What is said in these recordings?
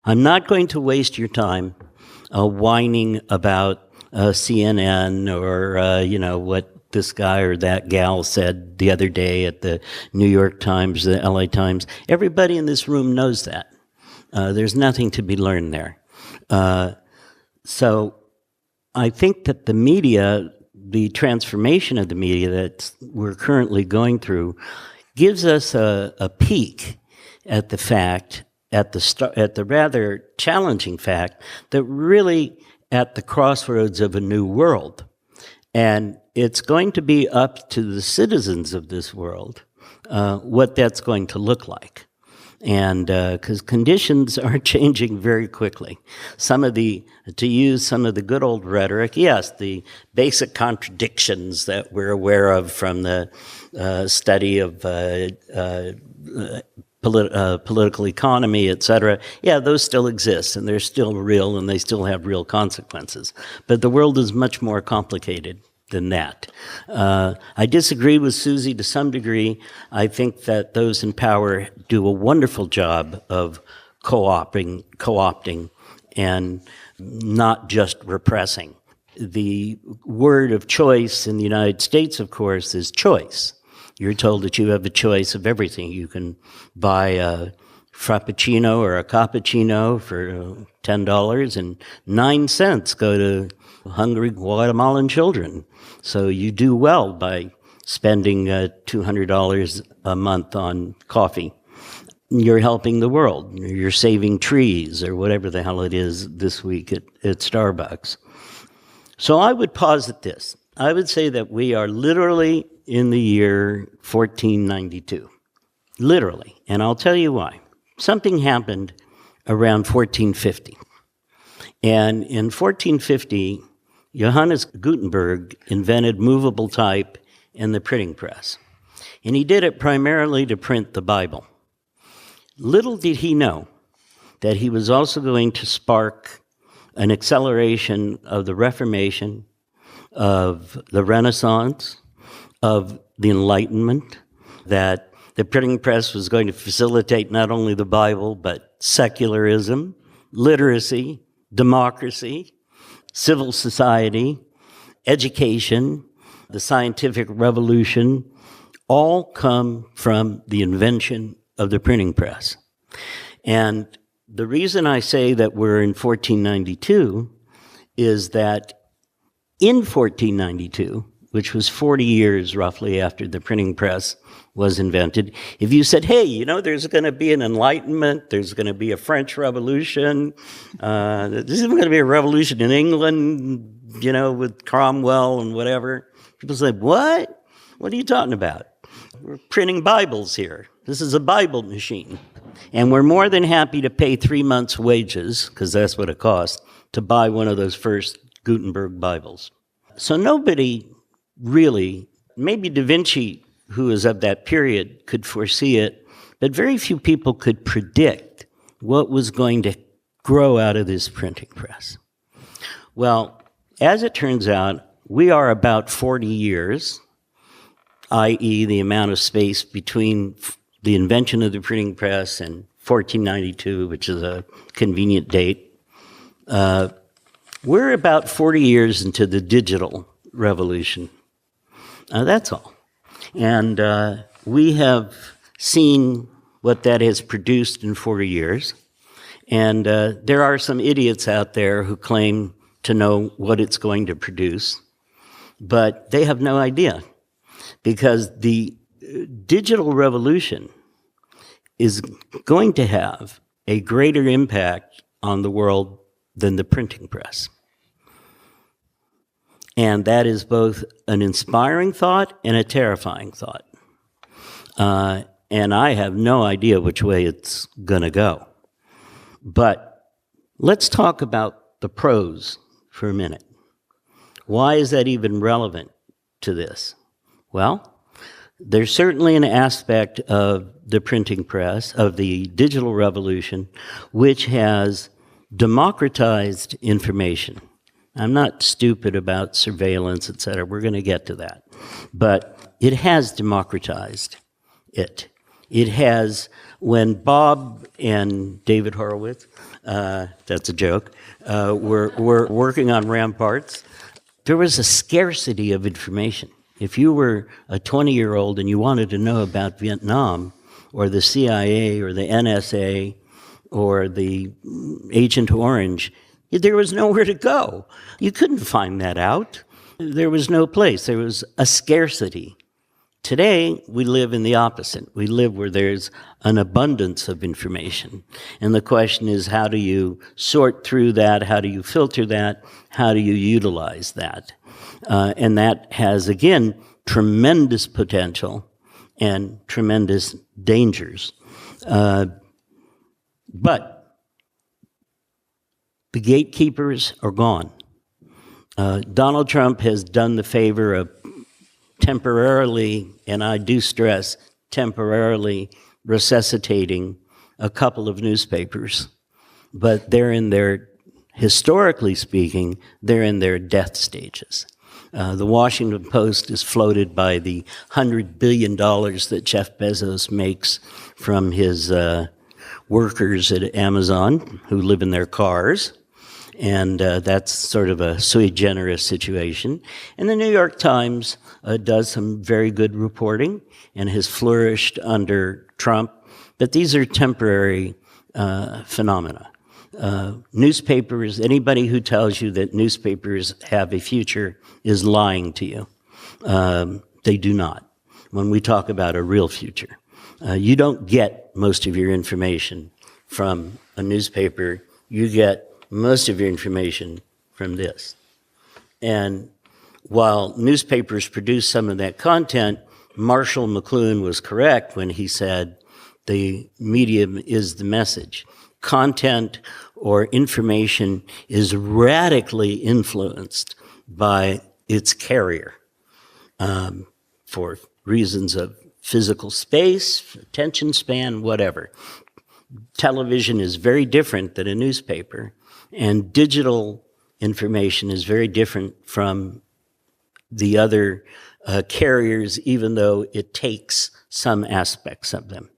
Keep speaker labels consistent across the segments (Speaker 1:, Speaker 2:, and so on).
Speaker 1: I'm not going to waste your time whining about CNN or, what this guy or that gal said the other day at the New York Times, the LA Times. Everybody in this room knows that. There's nothing to be learned there. So I think that the media, the transformation of the media that we're currently going through, gives us a peek at the fact, at the rather challenging fact, that really at the crossroads of a new world. And it's going to be up to the citizens of this world what that's going to look like. And because conditions are changing very quickly. To use some of the good old rhetoric, yes, the basic contradictions that we're aware of from the study of political economy, et cetera, yeah, those still exist, and they're still real, and they still have real consequences. But the world is much more complicated than that. I disagree with Susie to some degree. I think that those in power do a wonderful job of co-opting and not just repressing. The word of choice in the United States, of course, is choice. You're told that you have a choice of everything. You can buy a Frappuccino or a Cappuccino for $10.09 go to hungry Guatemalan children. So you do well by spending $200 a month on coffee. You're helping the world. You're saving trees or whatever the hell it is this week at Starbucks. So I would posit this. I would say that we are literally in the year 1492. Literally. And I'll tell you why. Something happened around 1450. And in 1450, Johannes Gutenberg invented movable type and the printing press. And he did it primarily to print the Bible. Little did he know that he was also going to spark an acceleration of the Reformation, of the Renaissance, of the Enlightenment, that the printing press was going to facilitate not only the Bible, but secularism, literacy, democracy, civil society, education, the scientific revolution, all come from the invention of the printing press. And the reason I say that we're in 1492 is that in 1492, which was 40 years roughly after the printing press was invented, if you said, hey, there's going to be an Enlightenment, there's going to be a French Revolution, there's even going to be a revolution in England, with Cromwell and whatever, people say, what? What are you talking about? We're printing Bibles here. This is a Bible machine. And we're more than happy to pay 3 months' wages, because that's what it costs, to buy one of those first Gutenberg Bibles. So nobody really, maybe Da Vinci, who is of that period, could foresee it, but very few people could predict what was going to grow out of this printing press. Well, as it turns out, we are about 40 years, i.e. the amount of space between the invention of the printing press and 1492, which is a convenient date. We're about 40 years into the digital revolution. That's all. And we have seen what that has produced in 40 years. And there are some idiots out there who claim to know what it's going to produce, but they have no idea, because the digital revolution is going to have a greater impact on the world than the printing press. And that is both an inspiring thought and a terrifying thought. And I have no idea which way it's going to go. But let's talk about the pros for a minute. Why is that even relevant to this? Well, there's certainly an aspect of the printing press, of the digital revolution, which has democratized information. I'm not stupid about surveillance, et cetera. We're going to get to that. But it has democratized it. It has, when Bob and David Horowitz That's a joke. Were working on ramparts. There was a scarcity of information. If you were a 20-year-old and you wanted to know about Vietnam or the CIA or the NSA or the Agent Orange, there was nowhere to go. You couldn't find that out. There was no place. There was a scarcity. Today, we live in the opposite. We live where there's an abundance of information. And the question is, how do you sort through that? How do you filter that? How do you utilize that? And that has, again, tremendous potential and tremendous dangers. But the gatekeepers are gone. Donald Trump has done the favor of temporarily, and I do stress, temporarily resuscitating a couple of newspapers. But they're in their, historically speaking, they're in their death stages. The Washington Post is floated by the $100 billion that Jeff Bezos makes from his workers at Amazon who live in their cars. And that's sort of a sui generis situation. And the New York Times does some very good reporting and has flourished under Trump. But these are temporary phenomena. Newspapers, anybody who tells you that newspapers have a future is lying to you. They do not. When we talk about a real future, you don't get most of your information from a newspaper. You get most of your information from this. And while newspapers produce some of that content, Marshall McLuhan was correct when he said the medium is the message. Content or information is radically influenced by its carrier for reasons of physical space, attention span, whatever. Television is very different than a newspaper, and digital information is very different from the other carriers, even though it takes some aspects of them.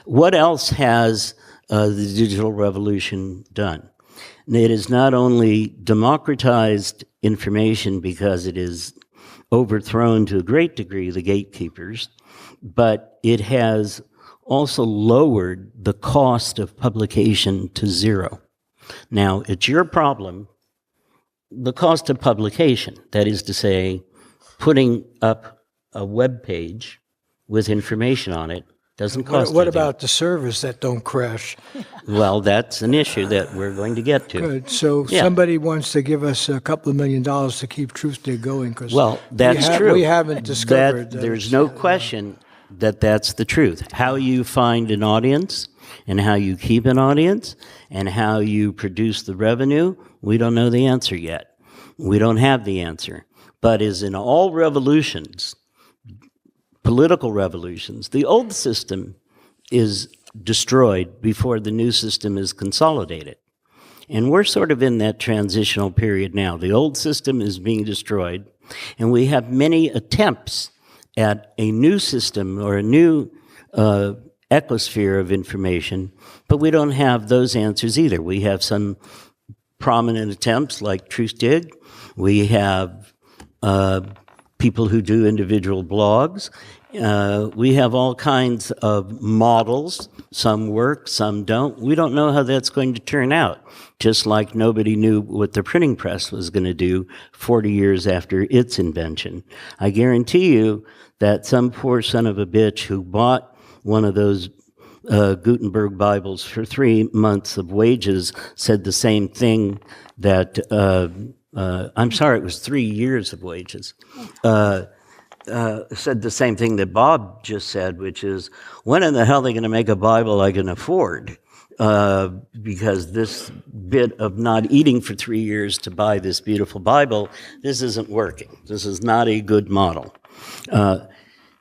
Speaker 1: What else has the digital revolution done? It has not only democratized information because it has overthrown to a great degree the gatekeepers, but it has also lowered the cost of publication to zero. Now, it's your problem, the cost of publication, that is to say, putting up a web page with information on it doesn't cost
Speaker 2: What
Speaker 1: anything.
Speaker 2: about the servers that don't crash?
Speaker 1: Well, that's an issue that we're going to get to.
Speaker 2: Good. So
Speaker 1: Yeah.
Speaker 2: somebody wants to give us a couple of $1 million to keep TruthDig going. Cause
Speaker 1: Well, that's true.
Speaker 2: We haven't discovered that
Speaker 1: there's
Speaker 2: it's,
Speaker 1: no question that that's the truth. How you find an audience and how you keep an audience and how you produce the revenue, we don't know the answer yet. We don't have the answer. But as in all revolutions, political revolutions, the old system is destroyed before the new system is consolidated. And we're sort of in that transitional period now. The old system is being destroyed, and we have many attempts at a new system or a new ecosphere of information, but we don't have those answers either. We have some prominent attempts like TruthDig. We have people who do individual blogs. We have all kinds of models. Some work, some don't. We don't know how that's going to turn out, just like nobody knew what the printing press was going to do 40 years after its invention. I guarantee you that some poor son of a bitch who bought one of those Gutenberg Bibles for 3 months of wages said the same thing that, I'm sorry, it was 3 years of wages, said the same thing that Bob just said, which is, when in the hell are they going to make a Bible I can afford? Because this bit of not eating for 3 years to buy this beautiful Bible, this isn't working. This is not a good model.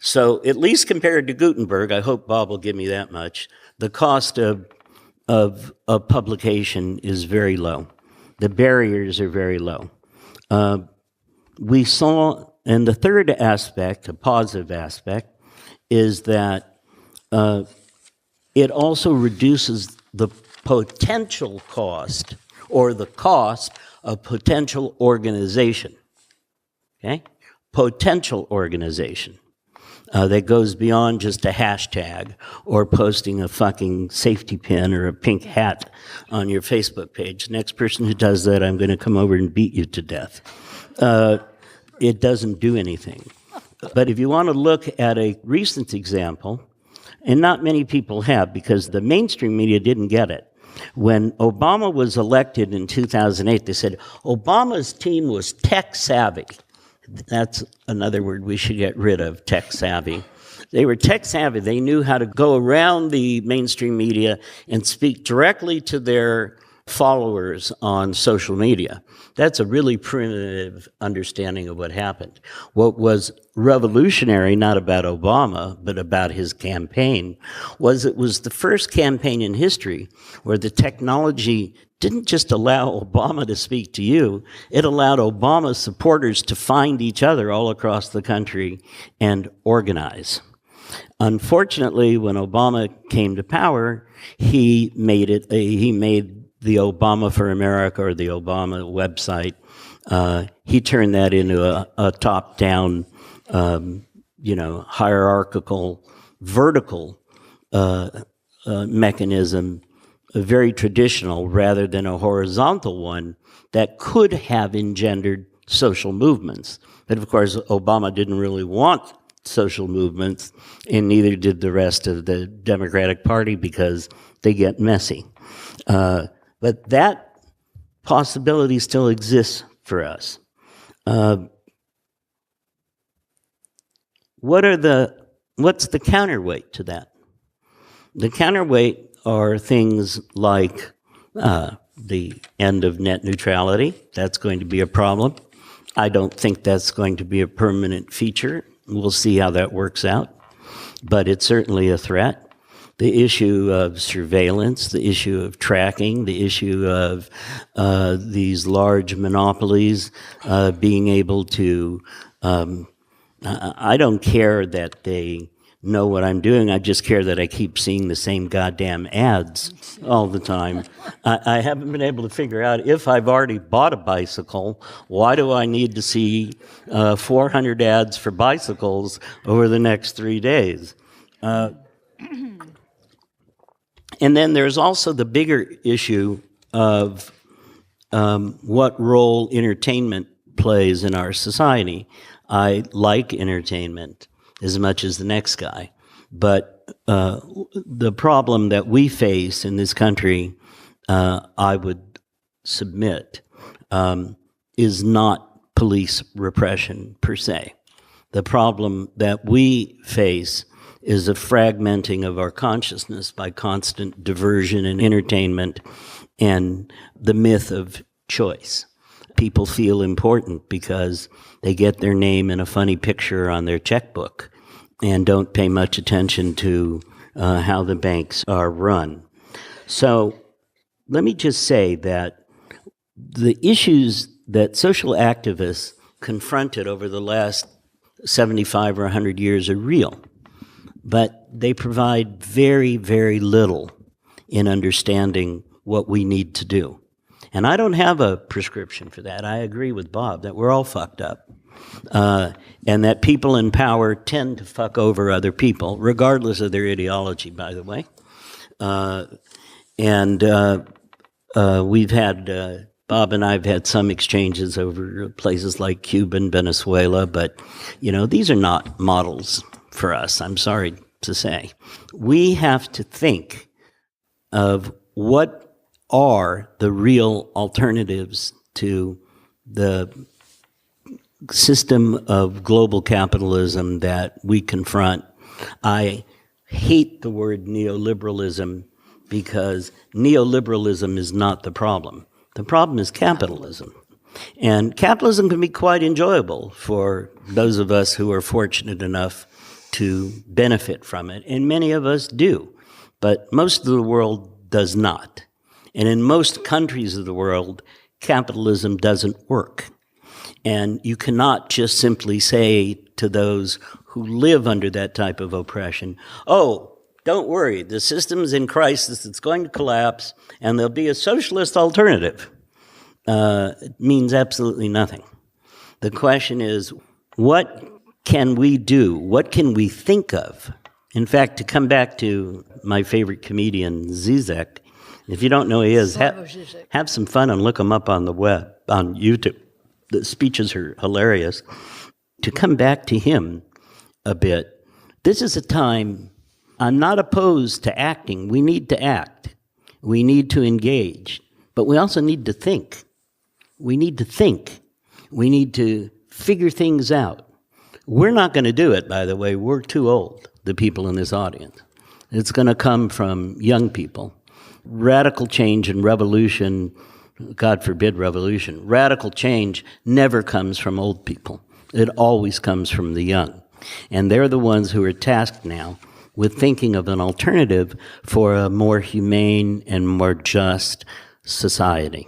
Speaker 1: So at least compared to Gutenberg, I hope Bob will give me that much, the cost of publication is very low. The barriers are very low. We saw, and the third aspect, a positive aspect, is that it also reduces the potential cost or the cost of potential organization. Okay? Potential organization. That goes beyond just a hashtag or posting a fucking safety pin or a pink hat on your Facebook page. Next person who does that, I'm going to come over and beat you to death. It doesn't do anything. But if you want to look at a recent example, and not many people have because the mainstream media didn't get it. When Obama was elected in 2008, they said Obama's team was tech savvy. That's another word we should get rid of, tech savvy. They were tech savvy. They knew how to go around the mainstream media and speak directly to their followers on social media. That's a really primitive understanding of what happened. What was revolutionary, not about Obama, but about his campaign, was it was the first campaign in history where the technology didn't just allow Obama to speak to you, it allowed Obama's supporters to find each other all across the country and organize. Unfortunately, when Obama came to power, he made the Obama for America or the Obama website, he turned that into a top-down, hierarchical, vertical mechanism, very traditional rather than a horizontal one that could have engendered social movements. But of course, Obama didn't really want social movements, and neither did the rest of the Democratic Party because they get messy. But that possibility still exists for us. What's the counterweight to that? The counterweight are things like the end of net neutrality. That's going to be a problem. I don't think that's going to be a permanent feature. We'll see how that works out. But it's certainly a threat. The issue of surveillance, the issue of tracking, the issue of these large monopolies being able to, I don't care that they know what I'm doing, I just care that I keep seeing the same goddamn ads all the time. I haven't been able to figure out if I've already bought a bicycle, why do I need to see 400 ads for bicycles over the next 3 days? And then there's also the bigger issue of what role entertainment plays in our society. I like entertainment as much as the next guy, but the problem that we face in this country, I would submit, is not police repression per se. The problem that we face is a fragmenting of our consciousness by constant diversion and entertainment and the myth of choice. People feel important because they get their name in a funny picture on their checkbook and don't pay much attention to how the banks are run. So let me just say that the issues that social activists confronted over the last 75 or 100 years are real. But they provide very, very little in understanding what we need to do. And I don't have a prescription for that. I agree with Bob that we're all fucked up. And that people in power tend to fuck over other people, regardless of their ideology, by the way. We've had, Bob and I have had some exchanges over places like Cuba and Venezuela, but, these are not models for us, I'm sorry to say. We have to think of what are the real alternatives to the system of global capitalism that we confront. I hate the word neoliberalism because neoliberalism is not the problem. The problem is capitalism. And capitalism can be quite enjoyable for those of us who are fortunate enough to benefit from it, and many of us do, but most of the world does not. And in most countries of the world, capitalism doesn't work. And you cannot just simply say to those who live under that type of oppression, oh, don't worry, the system's in crisis, it's going to collapse, and there'll be a socialist alternative. It means absolutely nothing. The question is, what can we do? What can we think of? In fact, to come back to my favorite comedian, Zizek, if you don't know who he is, have some fun and look him up on the web, on YouTube. The speeches are hilarious. To come back to him a bit, this is a time, I'm not opposed to acting. We need to act. We need to engage. But we also need to think. We need to think. We need to figure things out. We're not going to do it, by the way. We're too old, the people in this audience. It's going to come from young people. Radical change and revolution, God forbid revolution, radical change never comes from old people. It always comes from the young. And they're the ones who are tasked now with thinking of an alternative for a more humane and more just society.